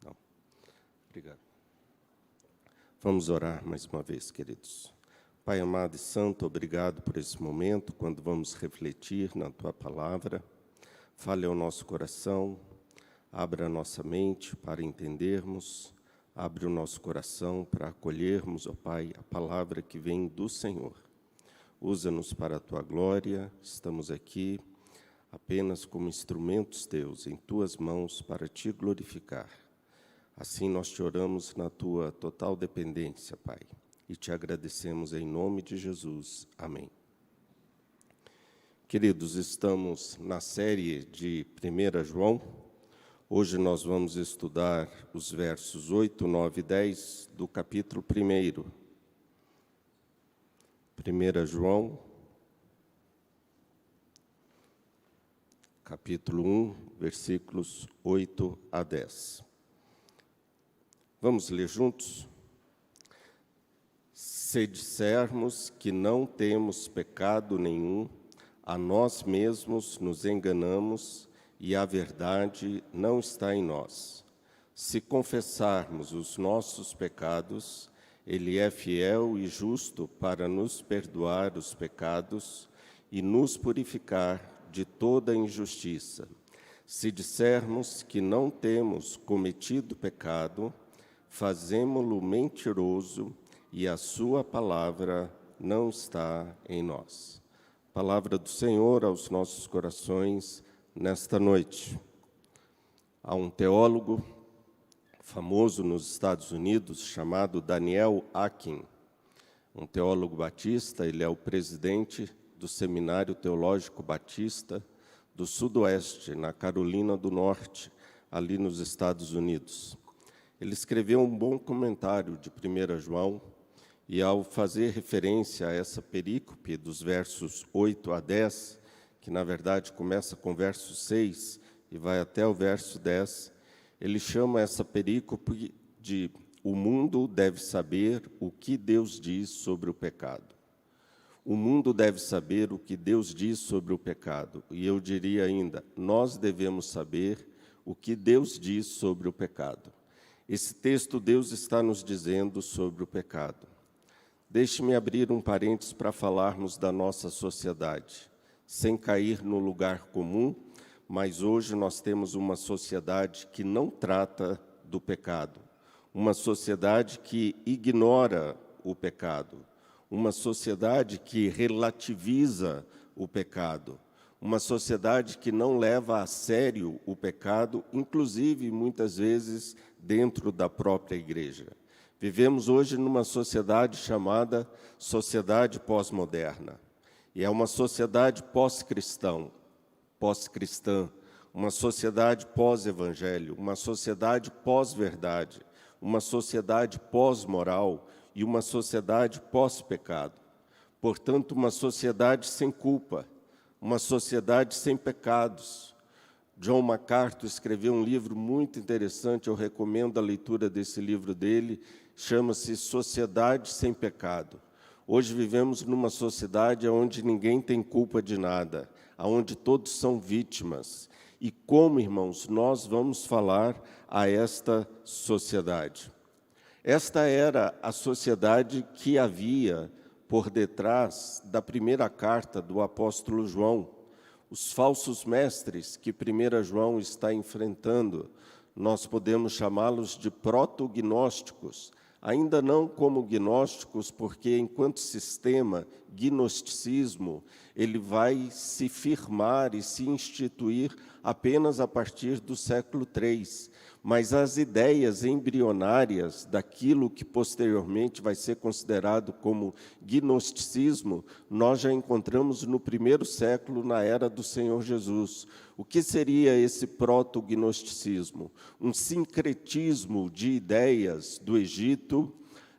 Não. Obrigado. Vamos orar mais uma vez, queridos. Pai amado e santo, obrigado por esse momento, quando vamos refletir na Tua palavra. Fale ao nosso coração, abra a nossa mente para entendermos, abre o nosso coração para acolhermos, ó Pai, a palavra que vem do Senhor. Usa-nos para a Tua glória, estamos aqui apenas como instrumentos Teus, em Tuas mãos, para Te glorificar. Assim nós te oramos na Tua total dependência, Pai, e te agradecemos em nome de Jesus. Amém. Queridos, estamos na série de 1 João. Hoje nós vamos estudar os versos 8, 9 e 10 do capítulo 1. 1 João, capítulo 1, versículos 8 a 10. Vamos ler juntos? Se dissermos que não temos pecado nenhum, a nós mesmos nos enganamos e a verdade não está em nós. Se confessarmos os nossos pecados, Ele é fiel e justo para nos perdoar os pecados e nos purificar de toda injustiça. Se dissermos que não temos cometido pecado, fazemo-lo mentiroso e a sua palavra não está em nós. Palavra do Senhor aos nossos corações nesta noite. Há um teólogo famoso nos Estados Unidos chamado Daniel Akin, um teólogo batista. Ele é o presidente do Seminário Teológico Batista do Sudoeste, na Carolina do Norte, ali nos Estados Unidos. Ele escreveu um bom comentário de 1 João, e ao fazer referência a essa perícope dos versos 8 a 10, que na verdade começa com o verso 6 e vai até o verso 10, ele chama essa perícope de "O mundo deve saber o que Deus diz sobre o pecado". O mundo deve saber o que Deus diz sobre o pecado. E eu diria ainda, nós devemos saber o que Deus diz sobre o pecado. Esse texto, Deus está nos dizendo sobre o pecado. Deixe-me abrir um parênteses para falarmos da nossa sociedade, sem cair no lugar comum, mas hoje nós temos uma sociedade que não trata do pecado, uma sociedade que ignora o pecado, uma sociedade que relativiza o pecado, uma sociedade que não leva a sério o pecado, inclusive, muitas vezes, dentro da própria igreja. Vivemos hoje numa sociedade chamada sociedade pós-moderna. E é uma sociedade pós-cristã, uma sociedade pós-evangelho, uma sociedade pós-verdade, uma sociedade pós-moral e uma sociedade pós-pecado. Portanto, uma sociedade sem culpa, uma sociedade sem pecados. John MacArthur escreveu um livro muito interessante, eu recomendo a leitura desse livro dele, chama-se Sociedade Sem Pecado. Hoje vivemos numa sociedade onde ninguém tem culpa de nada, onde todos são vítimas. E como, irmãos, nós vamos falar a esta sociedade? Esta era a sociedade que havia por detrás da primeira carta do apóstolo João. Os falsos mestres que 1 João está enfrentando, nós podemos chamá-los de proto-gnósticos, ainda não como gnósticos, porque enquanto sistema, gnosticismo, ele vai se firmar e se instituir apenas a partir do século III. Mas as ideias embrionárias daquilo que posteriormente vai ser considerado como gnosticismo, nós já encontramos no primeiro século, na era do Senhor Jesus. O que seria esse proto-gnosticismo? Um sincretismo de ideias do Egito,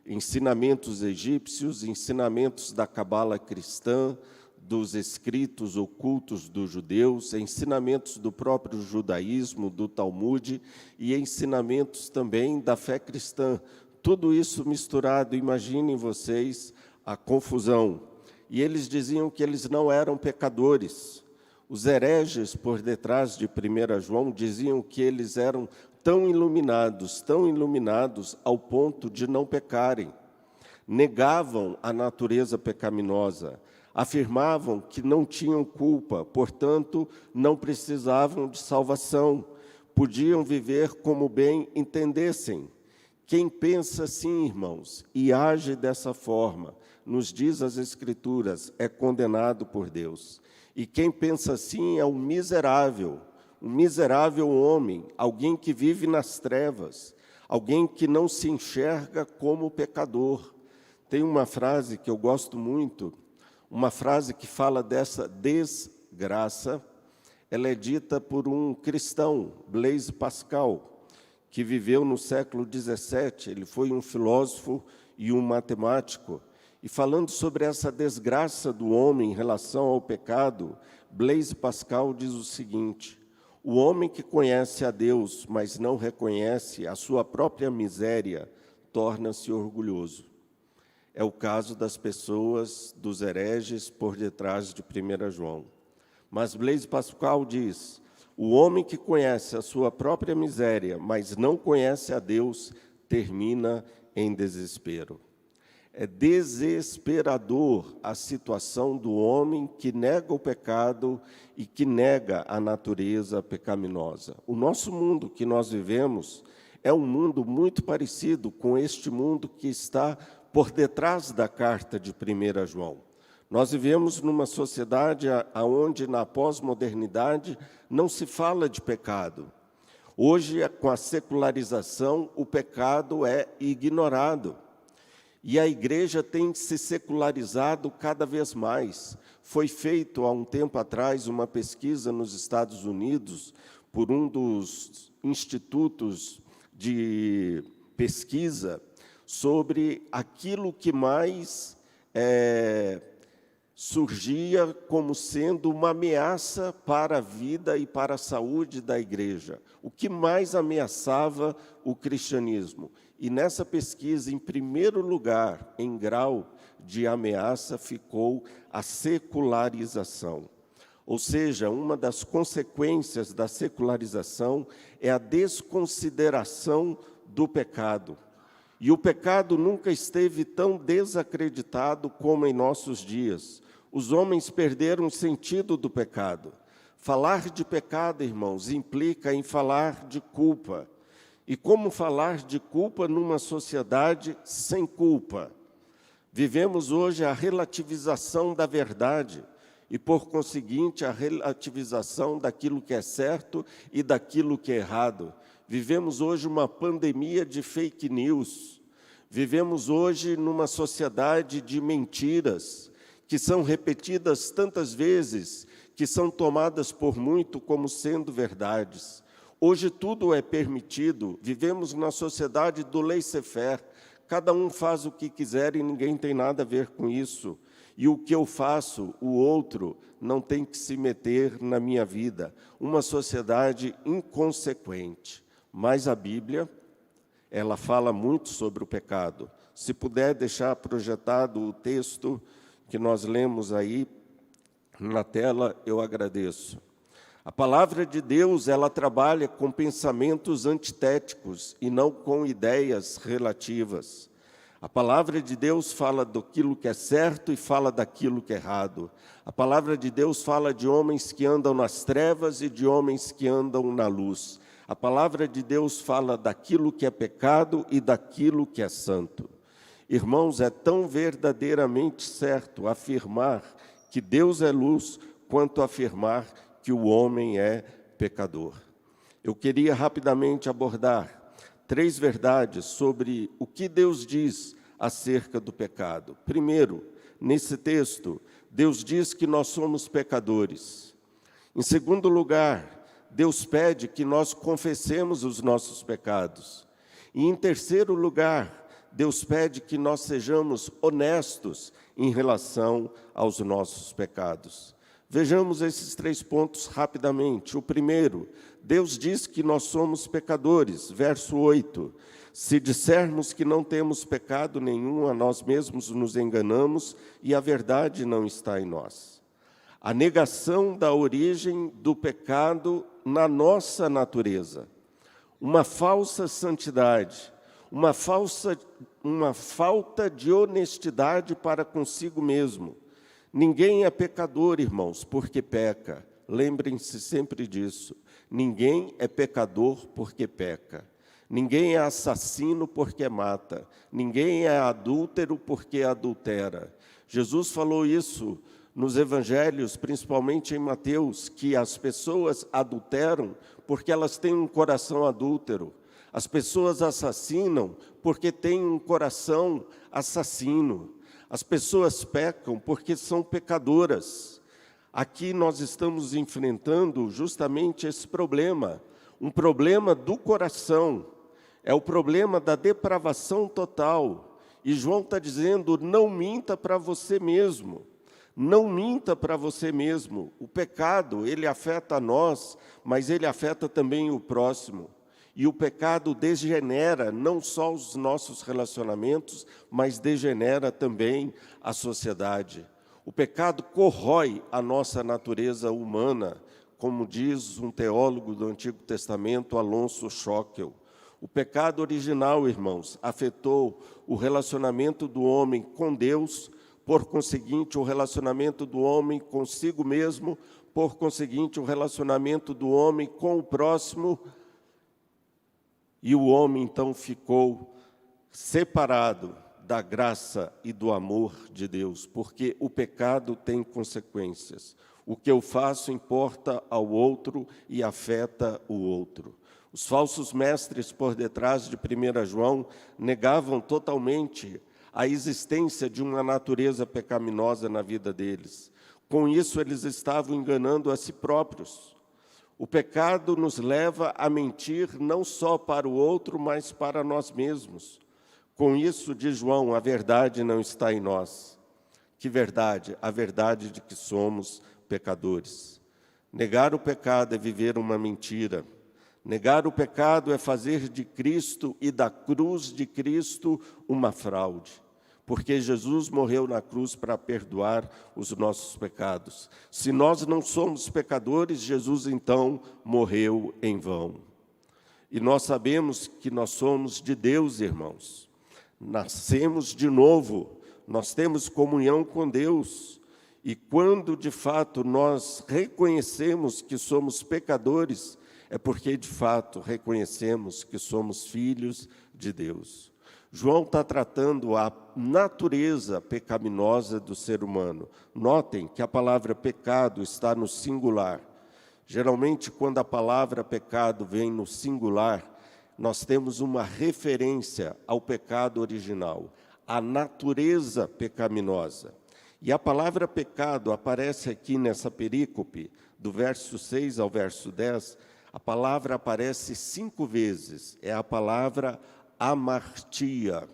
ensinamentos egípcios, ensinamentos da cabala cristã, dos escritos ocultos dos judeus, ensinamentos do próprio judaísmo, do Talmude, e ensinamentos também da fé cristã. Tudo isso misturado, imaginem vocês a confusão. E eles diziam que eles não eram pecadores. Os hereges, por detrás de 1 João, diziam que eles eram tão iluminados ao ponto de não pecarem. Negavam a natureza pecaminosa, afirmavam que não tinham culpa, portanto, não precisavam de salvação, podiam viver como bem entendessem. Quem pensa assim, irmãos, e age dessa forma, nos diz as Escrituras, é condenado por Deus. E quem pensa assim é um miserável homem, alguém que vive nas trevas, alguém que não se enxerga como pecador. Tem uma frase que eu gosto muito, uma frase que fala dessa desgraça. Ela é dita por um cristão, Blaise Pascal, que viveu no século XVII. Ele foi um filósofo e um matemático. E falando sobre essa desgraça do homem em relação ao pecado, Blaise Pascal diz o seguinte: o homem que conhece a Deus, mas não reconhece a sua própria miséria, torna-se orgulhoso. É o caso das pessoas, dos hereges, por detrás de 1 João. Mas Blaise Pascal diz: o homem que conhece a sua própria miséria, mas não conhece a Deus, termina em desespero. É desesperador a situação do homem que nega o pecado e que nega a natureza pecaminosa. O nosso mundo que nós vivemos é um mundo muito parecido com este mundo que está por detrás da carta de 1 João. Nós vivemos numa sociedade onde, na pós-modernidade, não se fala de pecado. Hoje, com a secularização, o pecado é ignorado. E a igreja tem se secularizado cada vez mais. Foi feito, há um tempo atrás, uma pesquisa nos Estados Unidos por um dos institutos de pesquisa sobre aquilo que mais surgia como sendo uma ameaça para a vida e para a saúde da igreja. O que mais ameaçava o cristianismo? E nessa pesquisa, em primeiro lugar, em grau de ameaça, ficou a secularização. Ou seja, uma das consequências da secularização é a desconsideração do pecado. E o pecado nunca esteve tão desacreditado como em nossos dias. Os homens perderam o sentido do pecado. Falar de pecado, irmãos, implica em falar de culpa. E como falar de culpa numa sociedade sem culpa? Vivemos hoje a relativização da verdade e, por conseguinte, a relativização daquilo que é certo e daquilo que é errado. Vivemos hoje uma pandemia de fake news. Vivemos hoje numa sociedade de mentiras que são repetidas tantas vezes que são tomadas por muito como sendo verdades. Hoje tudo é permitido. Vivemos na sociedade do laissez-faire. Cada um faz o que quiser e ninguém tem nada a ver com isso. E o que eu faço, o outro não tem que se meter na minha vida. Uma sociedade inconsequente. Mas a Bíblia, ela fala muito sobre o pecado. Se puder deixar projetado o texto que nós lemos aí na tela, eu agradeço. A palavra de Deus, ela trabalha com pensamentos antitéticos e não com ideias relativas. A palavra de Deus fala daquilo que é certo e fala daquilo que é errado. A palavra de Deus fala de homens que andam nas trevas e de homens que andam na luz. A palavra de Deus fala daquilo que é pecado e daquilo que é santo. Irmãos, é tão verdadeiramente certo afirmar que Deus é luz, quanto afirmar que o homem é pecador. Eu queria rapidamente abordar 3 verdades sobre o que Deus diz acerca do pecado. Primeiro, nesse texto, Deus diz que nós somos pecadores. Em segundo lugar, Deus pede que nós confessemos os nossos pecados. E em terceiro lugar, Deus pede que nós sejamos honestos em relação aos nossos pecados. Vejamos esses 3 pontos rapidamente. O primeiro, Deus diz que nós somos pecadores. Verso 8. Se dissermos que não temos pecado nenhum, a nós mesmos nos enganamos e a verdade não está em nós. A negação da origem do pecado na nossa natureza. uma falsa santidade, uma falta de honestidade para consigo mesmo. Ninguém é pecador, irmãos, porque peca. Lembrem-se sempre disso. Ninguém é pecador porque peca. Ninguém é assassino porque mata. Ninguém é adúltero porque adultera. Jesus falou isso nos evangelhos, principalmente em Mateus, que as pessoas adulteram porque elas têm um coração adúltero. As pessoas assassinam porque têm um coração assassino. As pessoas pecam porque são pecadoras. Aqui nós estamos enfrentando justamente esse problema, um problema do coração, é o problema da depravação total. E João está dizendo, não minta para você mesmo, não minta para você mesmo. O pecado, ele afeta a nós, mas ele afeta também o próximo. E o pecado degenera não só os nossos relacionamentos, mas degenera também a sociedade. O pecado corrói a nossa natureza humana, como diz um teólogo do Antigo Testamento, Alonso Schockel. O pecado original, irmãos, afetou o relacionamento do homem com Deus, por conseguinte, o relacionamento do homem consigo mesmo, por conseguinte, o relacionamento do homem com o próximo. E o homem, então, ficou separado da graça e do amor de Deus, porque o pecado tem consequências. O que eu faço importa ao outro e afeta o outro. Os falsos mestres, por detrás de 1 João, negavam totalmente a existência de uma natureza pecaminosa na vida deles. Com isso, eles estavam enganando a si próprios. O pecado nos leva a mentir não só para o outro, mas para nós mesmos. Com isso, diz João, a verdade não está em nós. Que verdade? A verdade de que somos pecadores. Negar o pecado é viver uma mentira. Negar o pecado é fazer de Cristo e da cruz de Cristo uma fraude. Porque Jesus morreu na cruz para perdoar os nossos pecados. Se nós não somos pecadores, Jesus então morreu em vão. E nós sabemos que nós somos de Deus, irmãos. Nascemos de novo, nós temos comunhão com Deus. E quando de fato nós reconhecemos que somos pecadores, é porque de fato reconhecemos que somos filhos de Deus. João está tratando a natureza pecaminosa do ser humano. Notem que a palavra pecado está no singular. Geralmente, quando a palavra pecado vem no singular, nós temos uma referência ao pecado original, à natureza pecaminosa. E a palavra pecado aparece aqui nessa perícope, do verso 6 ao verso 10, a palavra aparece 5 vezes, é a palavra amartia.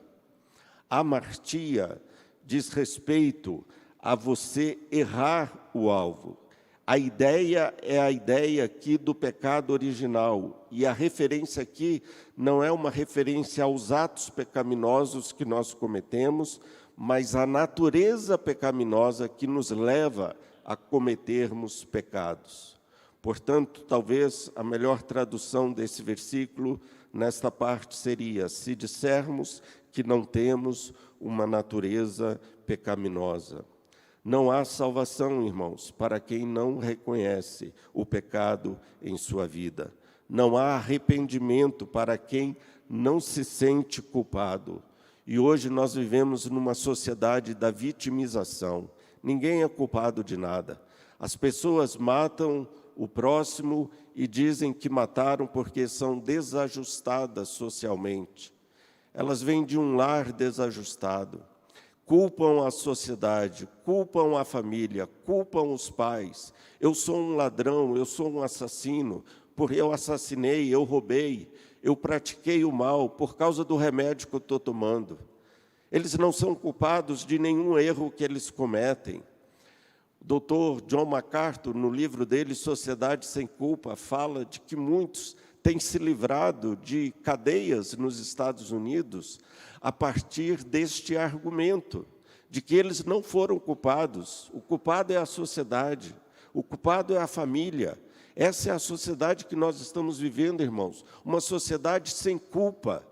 Amartia diz respeito a você errar o alvo. A ideia é a ideia aqui do pecado original. E a referência aqui não é uma referência aos atos pecaminosos que nós cometemos, mas à natureza pecaminosa que nos leva a cometermos pecados. Portanto, talvez a melhor tradução desse versículo nesta parte seria: se dissermos que não temos uma natureza pecaminosa. Não há salvação, irmãos, para quem não reconhece o pecado em sua vida. Não há arrependimento para quem não se sente culpado. E hoje nós vivemos numa sociedade da vitimização. Ninguém é culpado de nada. As pessoas matam o próximo e dizem que mataram porque são desajustadas socialmente. Elas vêm de um lar desajustado. Culpam a sociedade, culpam a família, culpam os pais. Eu sou um ladrão, eu sou um assassino, porque eu assassinei, eu roubei, eu pratiquei o mal por causa do remédio que eu estou tomando. Eles não são culpados de nenhum erro que eles cometem. O Dr. John MacArthur, no livro dele, Sociedade Sem Culpa, fala de que muitos têm se livrado de cadeias nos Estados Unidos a partir deste argumento, de que eles não foram culpados. O culpado é a sociedade, o culpado é a família, Essa é a sociedade que nós estamos vivendo, irmãos. Uma sociedade sem culpa,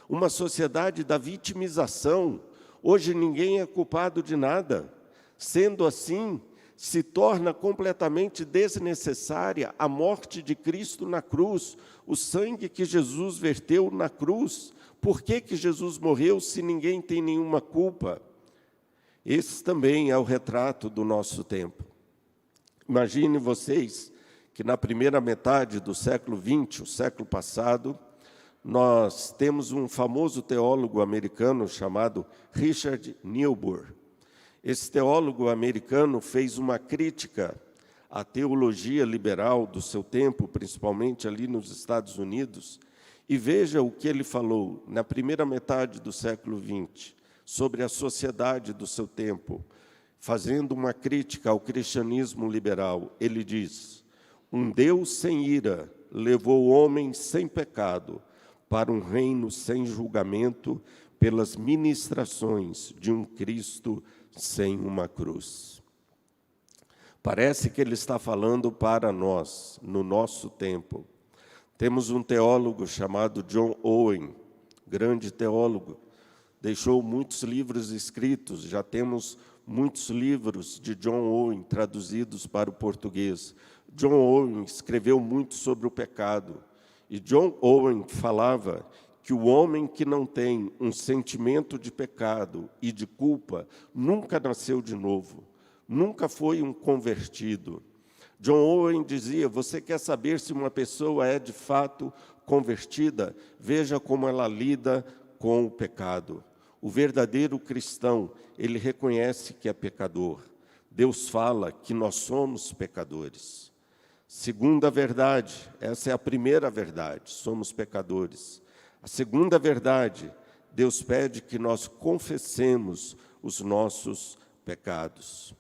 uma sociedade da vitimização. Hoje ninguém é culpado de nada. Sendo assim, se torna completamente desnecessária a morte de Cristo na cruz, o sangue que Jesus verteu na cruz. Por que Jesus morreu se ninguém tem nenhuma culpa? Esse também é o retrato do nosso tempo. Imagine vocês que na primeira metade do século XX, o século passado, nós temos um famoso teólogo americano chamado Richard Niebuhr. Esse teólogo americano fez uma crítica à teologia liberal do seu tempo, principalmente ali nos Estados Unidos, e veja o que ele falou na primeira metade do século XX, sobre a sociedade do seu tempo, fazendo uma crítica ao cristianismo liberal. Ele diz: um Deus sem ira levou o homem sem pecado para um reino sem julgamento pelas ministrações de um Cristo sem uma cruz. Parece que ele está falando para nós, no nosso tempo. Temos um teólogo chamado John Owen, grande teólogo, deixou muitos livros escritos, já temos muitos livros de John Owen traduzidos para o português. John Owen escreveu muito sobre o pecado, e John Owen falava que o homem que não tem um sentimento de pecado e de culpa nunca nasceu de novo, nunca foi um convertido. John Owen dizia: você quer saber se uma pessoa é de fato convertida? Veja como ela lida com o pecado. O verdadeiro cristão, ele reconhece que é pecador. Deus fala que nós somos pecadores. Segunda verdade, essa é a primeira verdade, somos pecadores. A segunda verdade, Deus pede que nós confessemos os nossos pecados.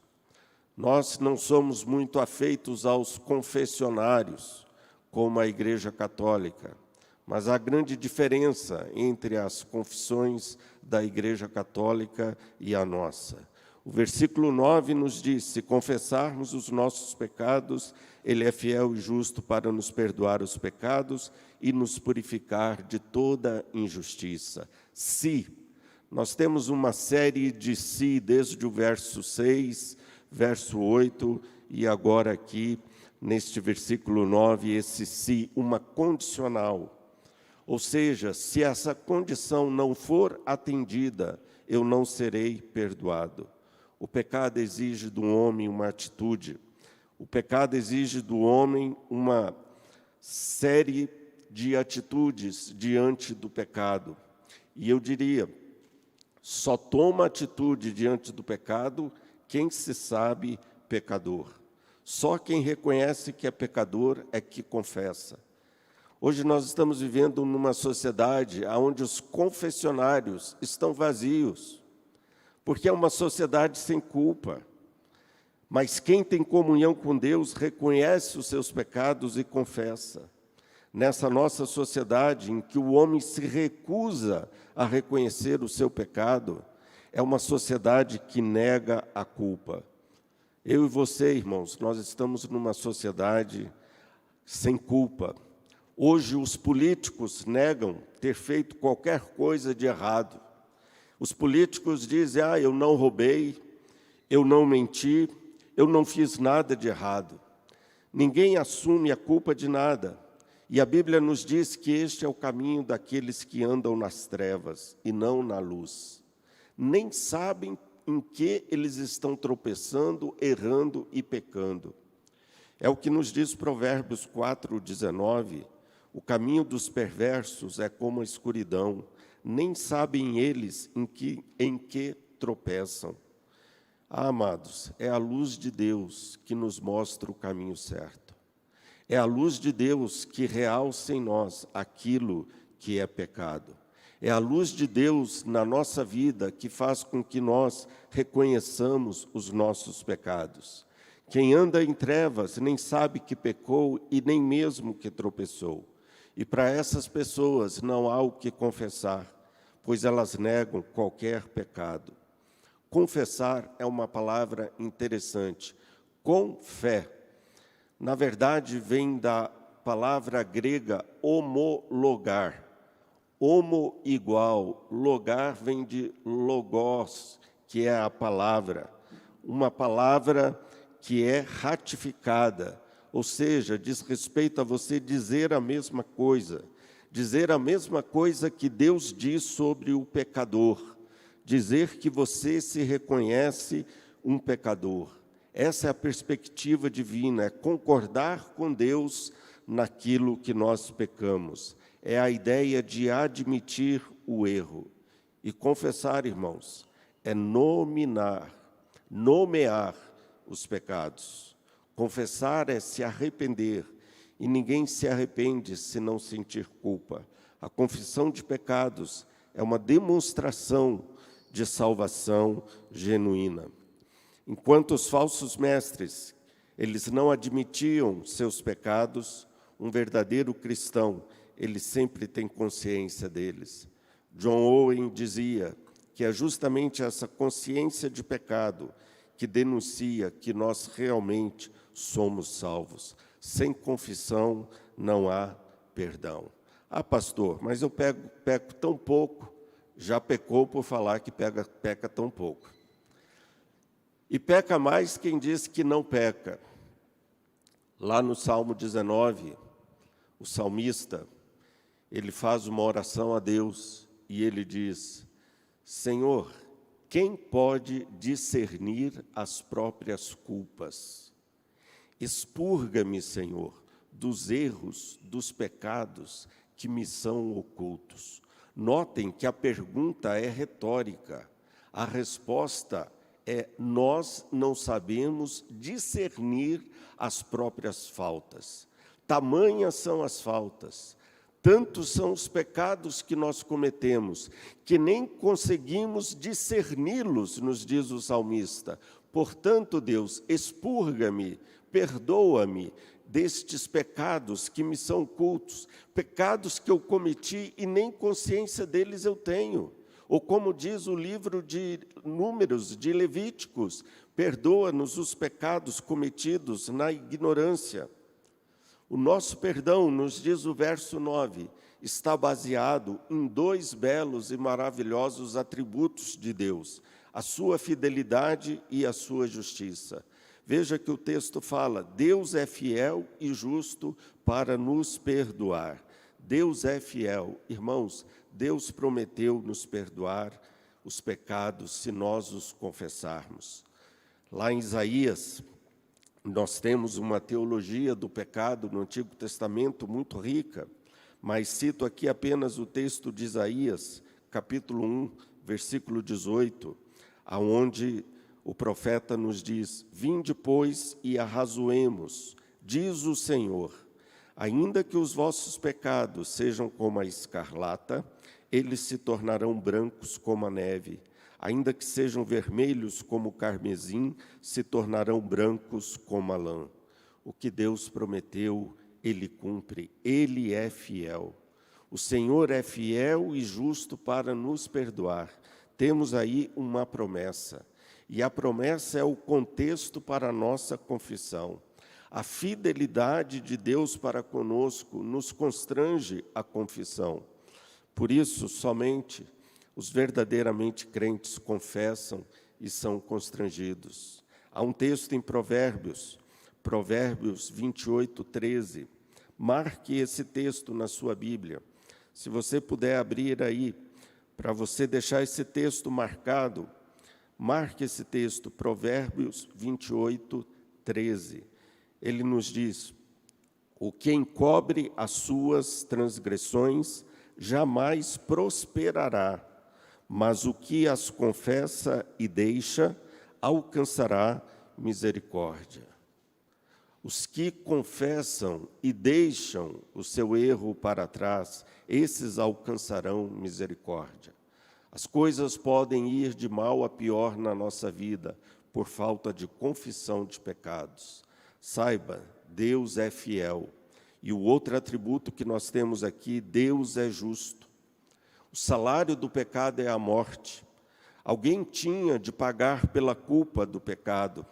Nós não somos muito afeitos aos confessionários, como a Igreja Católica, mas há grande diferença entre as confissões da Igreja Católica e a nossa. O versículo 9 nos diz: se confessarmos os nossos pecados, Ele é fiel e justo para nos perdoar os pecados e nos purificar de toda injustiça. Se, nós temos uma série de se, desde o verso 6, verso 8, e agora aqui, neste versículo 9, esse se, uma condicional. Ou seja, se essa condição não for atendida, eu não serei perdoado. O pecado exige do homem uma atitude. O pecado exige do homem uma série de atitudes diante do pecado. E eu diria, só toma atitude diante do pecado quem se sabe pecador. Só quem reconhece que é pecador é que confessa. Hoje nós estamos vivendo numa sociedade onde os confessionários estão vazios, porque é uma sociedade sem culpa. Mas quem tem comunhão com Deus reconhece os seus pecados e confessa. Nessa nossa sociedade em que o homem se recusa a reconhecer o seu pecado, é uma sociedade que nega a culpa. Eu e você, irmãos, nós estamos numa sociedade sem culpa. Hoje os políticos negam ter feito qualquer coisa de errado. Os políticos dizem: eu não roubei, eu não menti, eu não fiz nada de errado. Ninguém assume a culpa de nada. E a Bíblia nos diz que este é o caminho daqueles que andam nas trevas e não na luz. Nem sabem em que eles estão tropeçando, errando e pecando. É o que nos diz Provérbios 4:19. O caminho dos perversos é como a escuridão, nem sabem eles em que tropeçam. Amados, é a luz de Deus que nos mostra o caminho certo. É a luz de Deus que realça em nós aquilo que é pecado. É a luz de Deus na nossa vida que faz com que nós reconheçamos os nossos pecados. Quem anda em trevas nem sabe que pecou e nem mesmo que tropeçou. E para essas pessoas não há o que confessar, pois elas negam qualquer pecado. Confessar é uma palavra interessante. Com fé. na verdade, vem da palavra grega homologar. Homo igual, logar vem de logos, que é a palavra. Uma palavra que é ratificada, ou seja, diz respeito a você dizer a mesma coisa. Dizer a mesma coisa que Deus diz sobre o pecador. Dizer que você se reconhece um pecador. Essa é a perspectiva divina, é concordar com Deus naquilo que nós pecamos. É a ideia de admitir o erro. E confessar, irmãos, é nomear os pecados. Confessar é se arrepender, e ninguém se arrepende se não sentir culpa. A confissão de pecados é uma demonstração de salvação genuína. Enquanto os falsos mestres, eles não admitiam seus pecados, um verdadeiro cristão, ele sempre tem consciência deles. John Owen dizia que é justamente essa consciência de pecado que denuncia que nós realmente somos salvos. Sem confissão não há perdão. Ah, pastor, mas eu peco tão pouco. Já pecou por falar que peca tão pouco. E peca mais quem diz que não peca. Lá no Salmo 19, o salmista, ele faz uma oração a Deus e ele diz: Senhor, quem pode discernir as próprias culpas? Expurga-me, Senhor, dos erros, dos pecados que me são ocultos. Notem que a pergunta é retórica. A resposta é: nós não sabemos discernir as próprias faltas. Tamanhas são as faltas, tantos são os pecados que nós cometemos, que nem conseguimos discerni-los, nos diz o salmista. Portanto, Deus, expurga-me, perdoa-me destes pecados que me são ocultos, pecados que eu cometi e nem consciência deles eu tenho. Ou como diz o livro de Números, de Levíticos, perdoa-nos os pecados cometidos na ignorância. O nosso perdão, nos diz o verso 9, está baseado em dois belos e maravilhosos atributos de Deus: a sua fidelidade e a sua justiça. Veja que o texto fala: Deus é fiel e justo para nos perdoar. Deus é fiel. Irmãos, Deus prometeu nos perdoar os pecados se nós os confessarmos. Lá em Isaías, nós temos uma teologia do pecado no Antigo Testamento muito rica, mas cito aqui apenas o texto de Isaías, capítulo 1, versículo 18, aonde o profeta nos diz: Vinde, pois, e arrazoemos, diz o Senhor, ainda que os vossos pecados sejam como a escarlata, eles se tornarão brancos como a neve. Ainda que sejam vermelhos como o carmesim, se tornarão brancos como a lã. O que Deus prometeu, Ele cumpre. Ele é fiel. O Senhor é fiel e justo para nos perdoar. Temos aí uma promessa. E a promessa é o contexto para a nossa confissão. A fidelidade de Deus para conosco nos constrange à confissão. Por isso, somente os verdadeiramente crentes confessam e são constrangidos. Há um texto em Provérbios 28, 13. Marque esse texto na sua Bíblia. Se você puder abrir aí, para você deixar esse texto marcado, marque esse texto, Provérbios 28, 13. Ele nos diz: o que encobre as suas transgressões jamais prosperará, mas o que as confessa e deixa alcançará misericórdia. Os que confessam e deixam o seu erro para trás, esses alcançarão misericórdia. As coisas podem ir de mal a pior na nossa vida por falta de confissão de pecados. Saiba, Deus é fiel. E o outro atributo que nós temos aqui: Deus é justo. O salário do pecado é a morte. Alguém tinha de pagar pela culpa do pecado.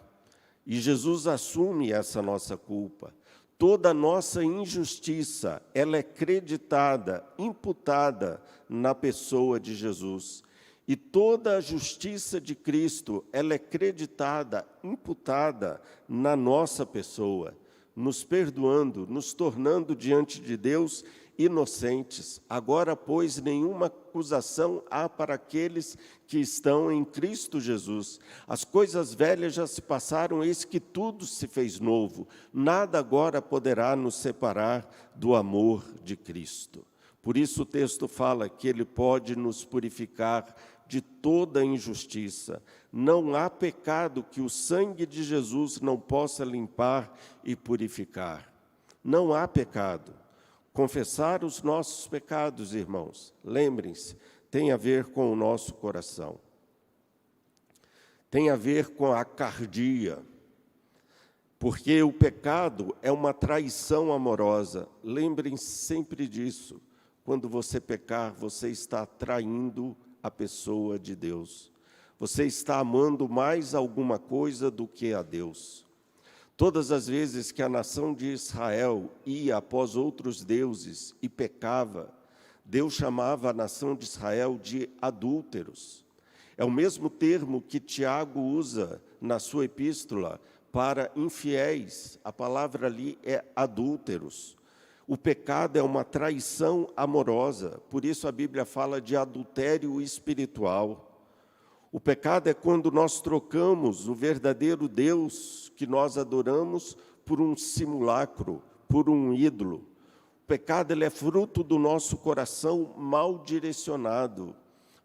E Jesus assume essa nossa culpa. Toda a nossa injustiça, ela é creditada, imputada na pessoa de Jesus. E toda a justiça de Cristo, ela é creditada, imputada na nossa pessoa, nos perdoando, nos tornando diante de Deus inocentes. Agora, pois, nenhuma acusação há para aqueles que estão em Cristo Jesus. As coisas velhas já se passaram, eis que tudo se fez novo. Nada agora poderá nos separar do amor de Cristo. Por isso o texto fala que Ele pode nos purificar de toda injustiça. Não há pecado que o sangue de Jesus não possa limpar e purificar. Não há pecado. Confessar os nossos pecados, irmãos, lembrem-se, tem a ver com o nosso coração. Tem a ver com a cardia. Porque o pecado é uma traição amorosa. Lembrem-se sempre disso. Quando você pecar, você está traindo a pessoa de Deus. Você está amando mais alguma coisa do que a Deus. Todas as vezes que a nação de Israel ia após outros deuses e pecava, Deus chamava a nação de Israel de adúlteros. É o mesmo termo que Tiago usa na sua epístola para infiéis. A palavra ali é adúlteros. O pecado é uma traição amorosa, por isso a Bíblia fala de adultério espiritual. O pecado é quando nós trocamos o verdadeiro Deus que nós adoramos por um simulacro, por um ídolo. O pecado ele é fruto do nosso coração mal direcionado,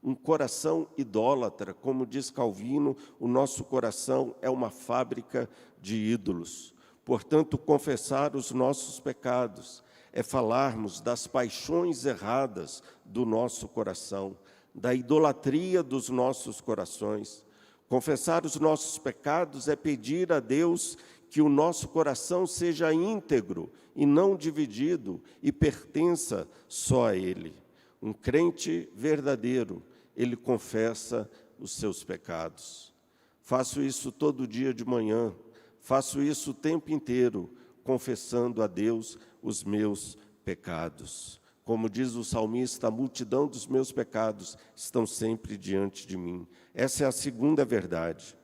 um coração idólatra. Como diz Calvino, o nosso coração é uma fábrica de ídolos. Portanto, confessar os nossos pecados é falarmos das paixões erradas do nosso coração, da idolatria dos nossos corações. Confessar os nossos pecados é pedir a Deus que o nosso coração seja íntegro e não dividido e pertença só a Ele. Um crente verdadeiro, ele confessa os seus pecados. Faço isso todo dia de manhã, faço isso o tempo inteiro, confessando a Deus os meus pecados. Como diz o salmista, a multidão dos meus pecados estão sempre diante de mim. Essa é a segunda verdade.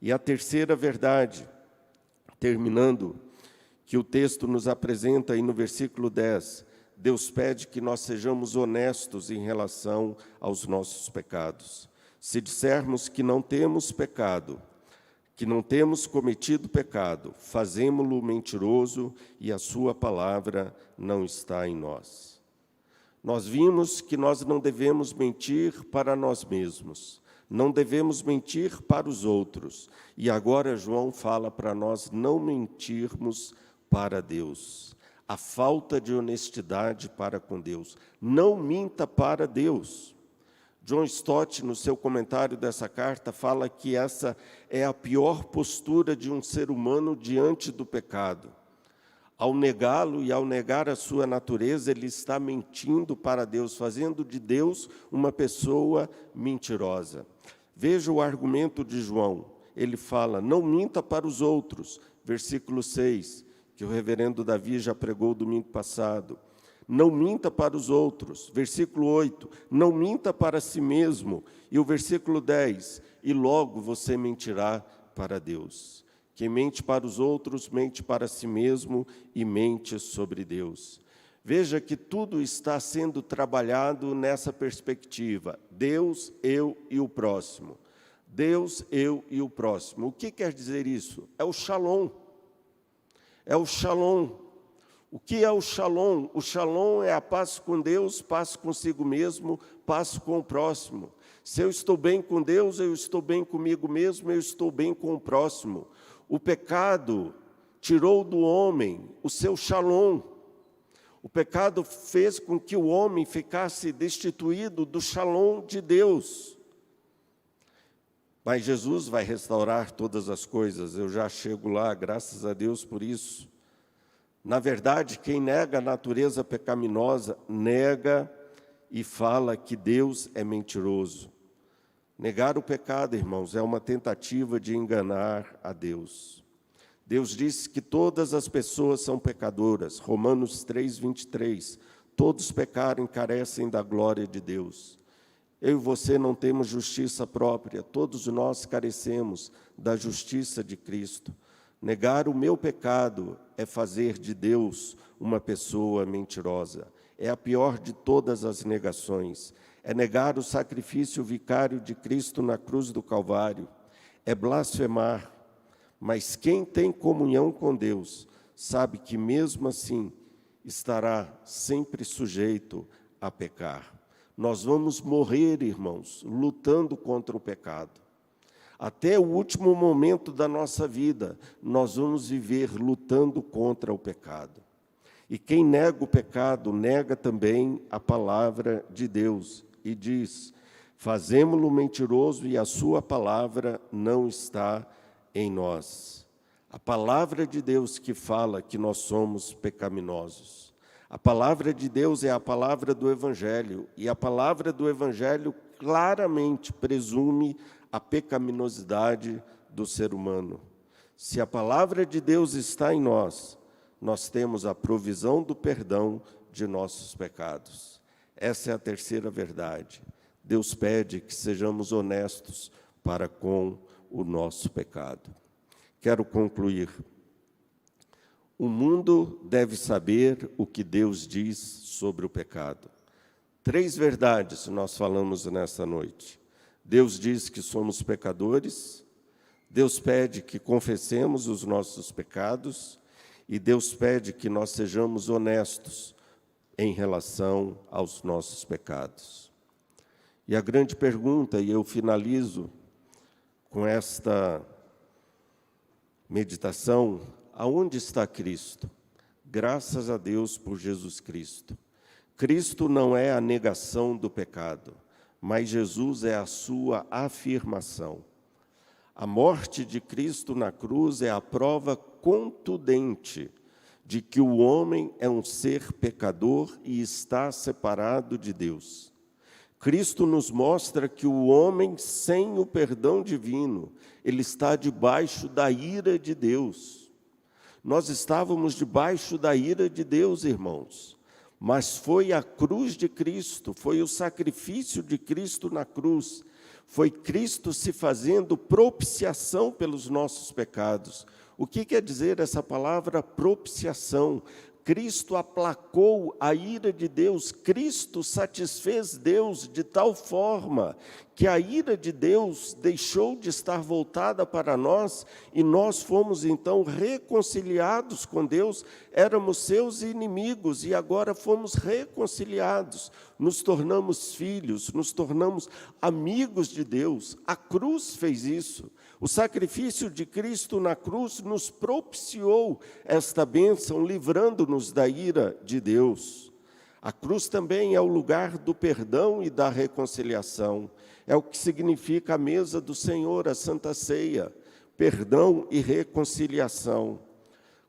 E a terceira verdade, terminando, que o texto nos apresenta aí no versículo 10, Deus pede que nós sejamos honestos em relação aos nossos pecados. Se dissermos que não temos pecado, que não temos cometido pecado, fazemo-lo mentiroso e a sua palavra não está em nós. Nós vimos que nós não devemos mentir para nós mesmos, não devemos mentir para os outros. E agora João fala para nós não mentirmos para Deus. A falta de honestidade para com Deus. Não minta para Deus. John Stott, no seu comentário dessa carta, fala que essa é a pior postura de um ser humano diante do pecado. Ao negá-lo e ao negar a sua natureza, ele está mentindo para Deus, fazendo de Deus uma pessoa mentirosa. Veja o argumento de João. Ele fala, não minta para os outros, versículo 6, que o reverendo Davi já pregou domingo passado. Não minta para os outros, versículo 8, não minta para si mesmo, e o versículo 10, e logo você mentirá para Deus. Quem mente para os outros, mente para si mesmo e mente sobre Deus. Veja que tudo está sendo trabalhado nessa perspectiva, Deus, eu e o próximo. Deus, eu e o próximo. O que quer dizer isso? É o shalom. É o shalom. O que é o shalom? O shalom é a paz com Deus, paz consigo mesmo, paz com o próximo. Se eu estou bem com Deus, eu estou bem comigo mesmo, eu estou bem com o próximo. O pecado tirou do homem o seu shalom. O pecado fez com que o homem ficasse destituído do shalom de Deus. Mas Jesus vai restaurar todas as coisas, eu já chego lá, graças a Deus por isso. Na verdade, quem nega a natureza pecaminosa, nega e fala que Deus é mentiroso. Negar o pecado, irmãos, é uma tentativa de enganar a Deus. Deus disse que todas as pessoas são pecadoras. Romanos 3, 23. Todos pecaram e carecem da glória de Deus. Eu e você não temos justiça própria, todos nós carecemos da justiça de Cristo. Negar o meu pecado é fazer de Deus uma pessoa mentirosa. É a pior de todas as negações. É negar o sacrifício vicário de Cristo na cruz do Calvário. É blasfemar. Mas quem tem comunhão com Deus sabe que mesmo assim estará sempre sujeito a pecar. Nós vamos morrer, irmãos, lutando contra o pecado. Até o último momento da nossa vida, nós vamos viver lutando contra o pecado. E quem nega o pecado, nega também a palavra de Deus. E diz, fazemo-lo mentiroso e a sua palavra não está em nós. A palavra de Deus que fala que nós somos pecaminosos. A palavra de Deus é a palavra do Evangelho, e a palavra do Evangelho claramente presume a pecaminosidade do ser humano. Se a palavra de Deus está em nós, nós temos a provisão do perdão de nossos pecados. Essa é a terceira verdade. Deus pede que sejamos honestos para com o nosso pecado. Quero concluir. O mundo deve saber o que Deus diz sobre o pecado. 3 verdades nós falamos nessa noite. Deus diz que somos pecadores, Deus pede que confessemos os nossos pecados e Deus pede que nós sejamos honestos em relação aos nossos pecados. E a grande pergunta, e eu finalizo com esta meditação: aonde está Cristo? Graças a Deus por Jesus Cristo. Cristo não é a negação do pecado, mas Jesus é a sua afirmação. A morte de Cristo na cruz é a prova contundente de que o homem é um ser pecador e está separado de Deus. Cristo nos mostra que o homem, sem o perdão divino, ele está debaixo da ira de Deus. Nós estávamos debaixo da ira de Deus, irmãos, mas foi a cruz de Cristo, foi o sacrifício de Cristo na cruz, foi Cristo se fazendo propiciação pelos nossos pecados. O que quer dizer essa palavra propiciação? Cristo aplacou a ira de Deus, Cristo satisfez Deus de tal forma que a ira de Deus deixou de estar voltada para nós e nós fomos então reconciliados com Deus. Éramos seus inimigos e agora fomos reconciliados, nos tornamos filhos, nos tornamos amigos de Deus. A cruz fez isso. O sacrifício de Cristo na cruz nos propiciou esta bênção, livrando-nos da ira de Deus. A cruz também é o lugar do perdão e da reconciliação. É o que significa a mesa do Senhor, a Santa Ceia, perdão e reconciliação.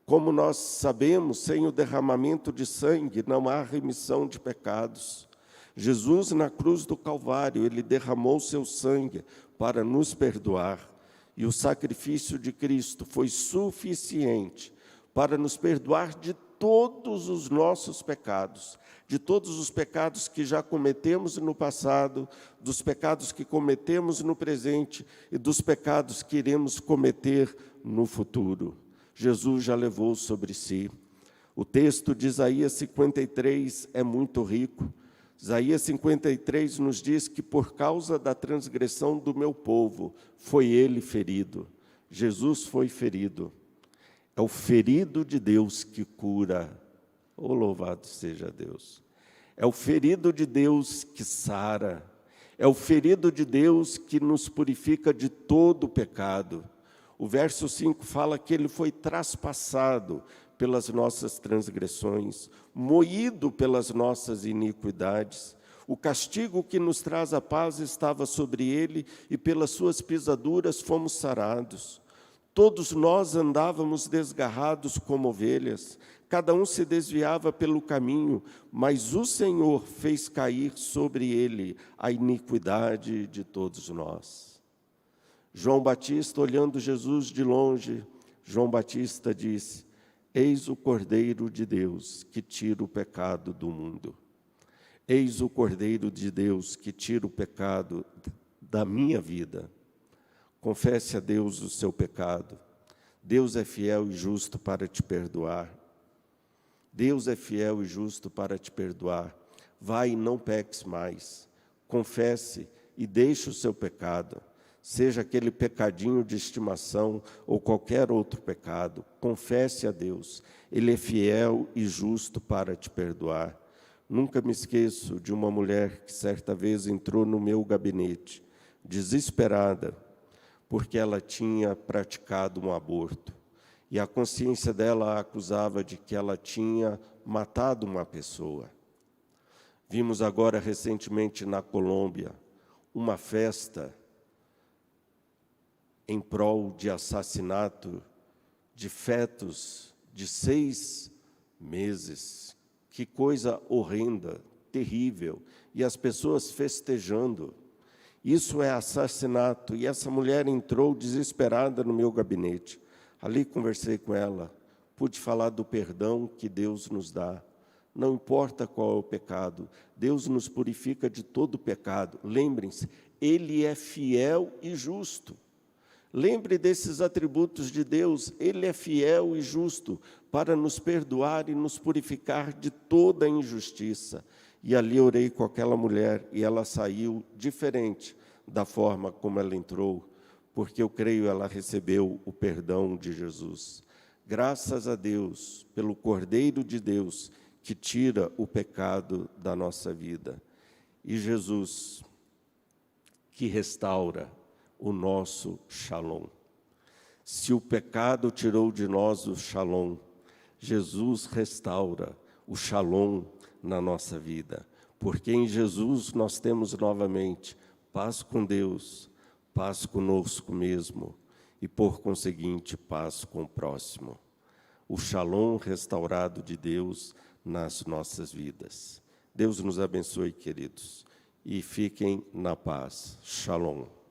Como nós sabemos, sem o derramamento de sangue não há remissão de pecados. Jesus, na cruz do Calvário, ele derramou seu sangue para nos perdoar. E o sacrifício de Cristo foi suficiente para nos perdoar de todos os nossos pecados, de todos os pecados que já cometemos no passado, dos pecados que cometemos no presente e dos pecados que iremos cometer no futuro. Jesus já levou sobre si. O texto de Isaías 53 é muito rico. Isaías 53 nos diz que por causa da transgressão do meu povo, foi ele ferido. Jesus foi ferido. É o ferido de Deus que cura. Oh, louvado seja Deus. É o ferido de Deus que sara. É o ferido de Deus que nos purifica de todo o pecado. O verso 5 fala que ele foi traspassado pelas nossas transgressões, moído pelas nossas iniquidades. O castigo que nos traz a paz estava sobre ele, e pelas suas pisaduras fomos sarados. Todos nós andávamos desgarrados como ovelhas, cada um se desviava pelo caminho, mas o Senhor fez cair sobre ele a iniquidade de todos nós. João Batista, olhando Jesus de longe, João Batista disse: eis o Cordeiro de Deus que tira o pecado do mundo. Eis o Cordeiro de Deus que tira o pecado da minha vida. Confesse a Deus o seu pecado. Deus é fiel e justo para te perdoar. Deus é fiel e justo para te perdoar. Vai e não peques mais. Confesse e deixe o seu pecado. Seja aquele pecadinho de estimação ou qualquer outro pecado, confesse a Deus. Ele é fiel e justo para te perdoar. Nunca me esqueço de uma mulher que certa vez entrou no meu gabinete, desesperada, porque ela tinha praticado um aborto. E a consciência dela a acusava de que ela tinha matado uma pessoa. Vimos agora recentemente na Colômbia uma festa em prol de assassinato de fetos de 6 meses. Que coisa horrenda, terrível. E as pessoas festejando. Isso é assassinato. E essa mulher entrou desesperada no meu gabinete. Ali conversei com ela. Pude falar do perdão que Deus nos dá. Não importa qual é o pecado. Deus nos purifica de todo pecado. Lembrem-se, Ele é fiel e justo. Lembre desses atributos de Deus. Ele é fiel e justo para nos perdoar e nos purificar de toda injustiça. E ali orei com aquela mulher e ela saiu diferente da forma como ela entrou, porque eu creio ela recebeu o perdão de Jesus. Graças a Deus pelo Cordeiro de Deus que tira o pecado da nossa vida. E Jesus que restaura o nosso shalom. Se o pecado tirou de nós o shalom, Jesus restaura o shalom na nossa vida, porque em Jesus nós temos novamente paz com Deus, paz conosco mesmo e, por conseguinte, paz com o próximo. O shalom restaurado de Deus nas nossas vidas. Deus nos abençoe, queridos, e fiquem na paz. Shalom.